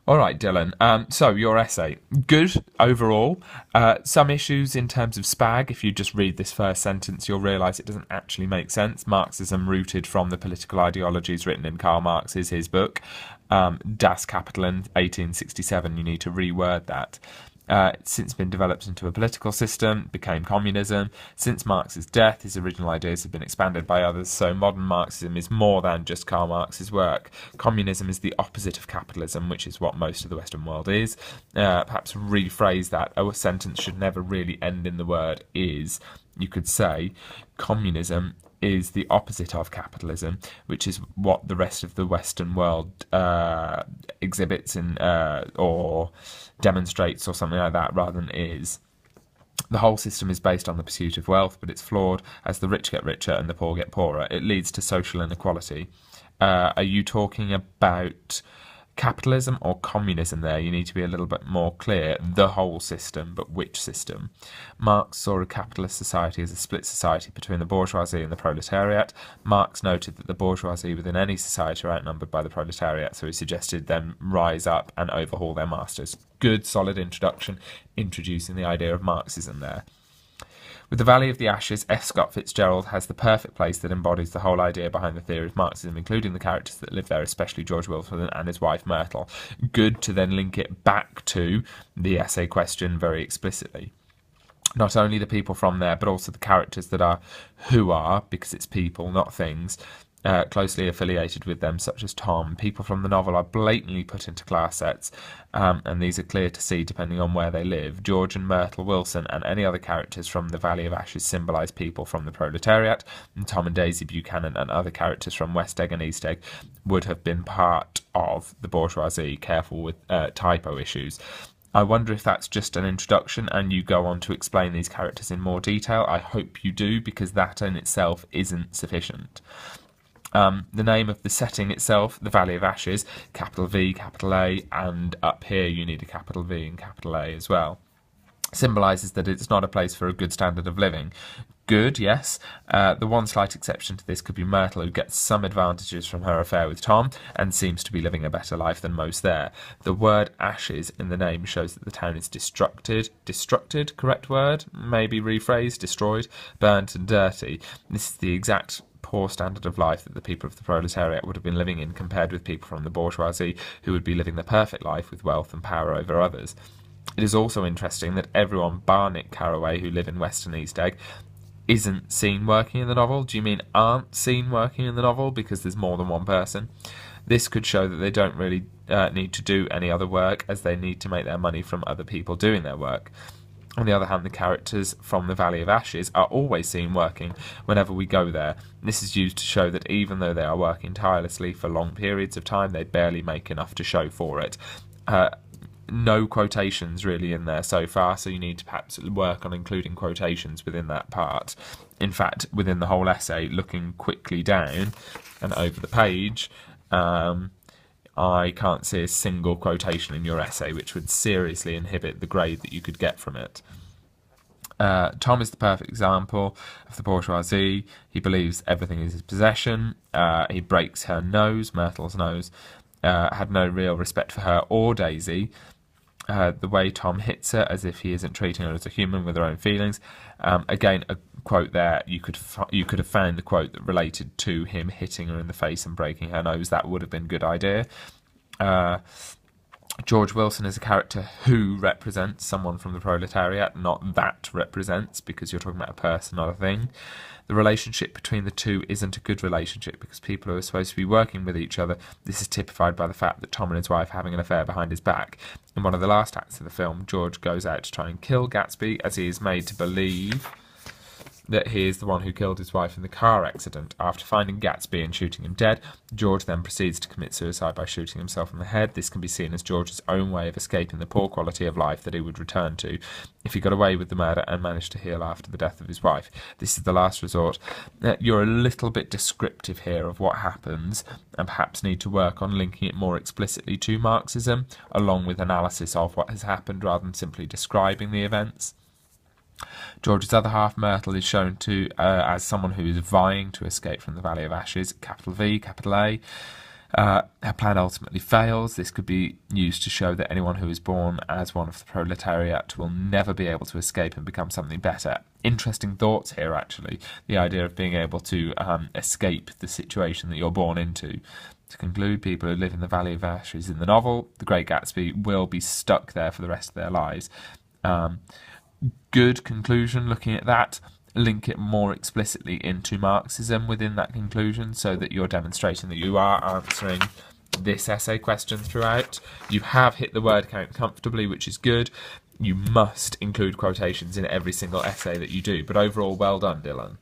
All right, Dylan. So your essay, good overall. Some issues in terms of spag. If you just read this first sentence, you'll realise it doesn't actually make sense. Marxism, rooted from the political ideologies written in Karl Marx, is his book. Das Kapital in 1867. You need to reword that. It's since been developed into a political system, became communism. Since Marx's death, his original ideas have been expanded by others, so modern Marxism is more than just Karl Marx's work. Communism is the opposite of capitalism, which is what most of the Western world is. Perhaps rephrase that. A sentence should never really end in the word is. You could say communism is the opposite of capitalism, which is what the rest of the Western world exhibits or demonstrates or something like that, rather than is. The whole system is based on the pursuit of wealth, but it's flawed as the rich get richer and the poor get poorer. It leads to social inequality. Are you talking about capitalism or communism there? You need to be a little bit more clear. The whole system, but which system? Marx saw a capitalist society as a split society between the bourgeoisie and the proletariat. Marx noted that the bourgeoisie within any society are outnumbered by the proletariat, so he suggested them rise up and overhaul their masters. Good, solid introduction, introducing the idea of Marxism there. With the Valley of the Ashes, F. Scott Fitzgerald has the perfect place that embodies the whole idea behind the theory of Marxism, including the characters that live there, especially George Wilson and his wife Myrtle. Good to then link it back to the essay question very explicitly. Not only the people from there, but also the characters that are who are, because it's people, not things, closely affiliated with them, such as Tom. People from the novel are blatantly put into class sets, and these are clear to see depending on where they live. George and Myrtle Wilson and any other characters from the Valley of Ashes symbolise people from the proletariat, and Tom and Daisy Buchanan and other characters from West Egg and East Egg would have been part of the bourgeoisie. Careful with typo issues. I wonder if that's just an introduction and you go on to explain these characters in more detail. I hope you do, because that in itself isn't sufficient. The name of the setting itself, the Valley of Ashes, capital V, capital A, and up here you need a capital V and capital A as well, symbolises that it's not a place for a good standard of living. Good, yes. The one slight exception to this could be Myrtle, who gets some advantages from her affair with Tom and seems to be living a better life than most there. The word ashes in the name shows that the town is destructed, correct word, maybe rephrased, destroyed, burnt and dirty. This is the exact poor standard of life that the people of the proletariat would have been living in, compared with people from the bourgeoisie who would be living the perfect life with wealth and power over others. It is also interesting that everyone bar Nick Carraway who live in West and East Egg isn't seen working in the novel. Do you mean aren't seen working in the novel because there's more than one person? This could show that they don't really need to do any other work, as they need to make their money from other people doing their work. On the other hand, the characters from the Valley of Ashes are always seen working whenever we go there. This is used to show that even though they are working tirelessly for long periods of time, they barely make enough to show for it. No quotations really in there so far, so you need to perhaps work on including quotations within that part. In fact, within the whole essay, looking quickly down and over the page, I can't see a single quotation in your essay, which would seriously inhibit the grade that you could get from it. Tom is the perfect example of the bourgeoisie. He believes everything is his possession. He breaks her nose, Myrtle's nose, had no real respect for her or Daisy. The way Tom hits her, as if he isn't treating her as a human with her own feelings. Again, a quote there, you could have found the quote that related to him hitting her in the face and breaking her nose. That would have been a good idea. George Wilson is a character who represents someone from the proletariat, not that represents, because you're talking about a person, not a thing. The relationship between the two isn't a good relationship because people are supposed to be working with each other. This is typified by the fact that Tom and his wife are having an affair behind his back. In one of the last acts of the film, George goes out to try and kill Gatsby, as he is made to believe that he is the one who killed his wife in the car accident. After finding Gatsby and shooting him dead, George then proceeds to commit suicide by shooting himself in the head. This can be seen as George's own way of escaping the poor quality of life that he would return to if he got away with the murder and managed to heal after the death of his wife. This is the last resort. You're a little bit descriptive here of what happens, and perhaps need to work on linking it more explicitly to Marxism, along with analysis of what has happened rather than simply describing the events. George's other half, Myrtle, is shown to as someone who is vying to escape from the Valley of Ashes, capital V, capital A. Her plan ultimately fails. This could be used to show that anyone who is born as one of the proletariat will never be able to escape and become something better. Interesting thoughts here, actually. The idea of being able to escape the situation that you're born into. To conclude, people who live in the Valley of Ashes in the novel, The Great Gatsby, will be stuck there for the rest of their lives. Good conclusion looking at that. Link it more explicitly into Marxism within that conclusion so that you're demonstrating that you are answering this essay question throughout. You have hit the word count comfortably, which is good. You must include quotations in every single essay that you do. But overall, well done, Dylan.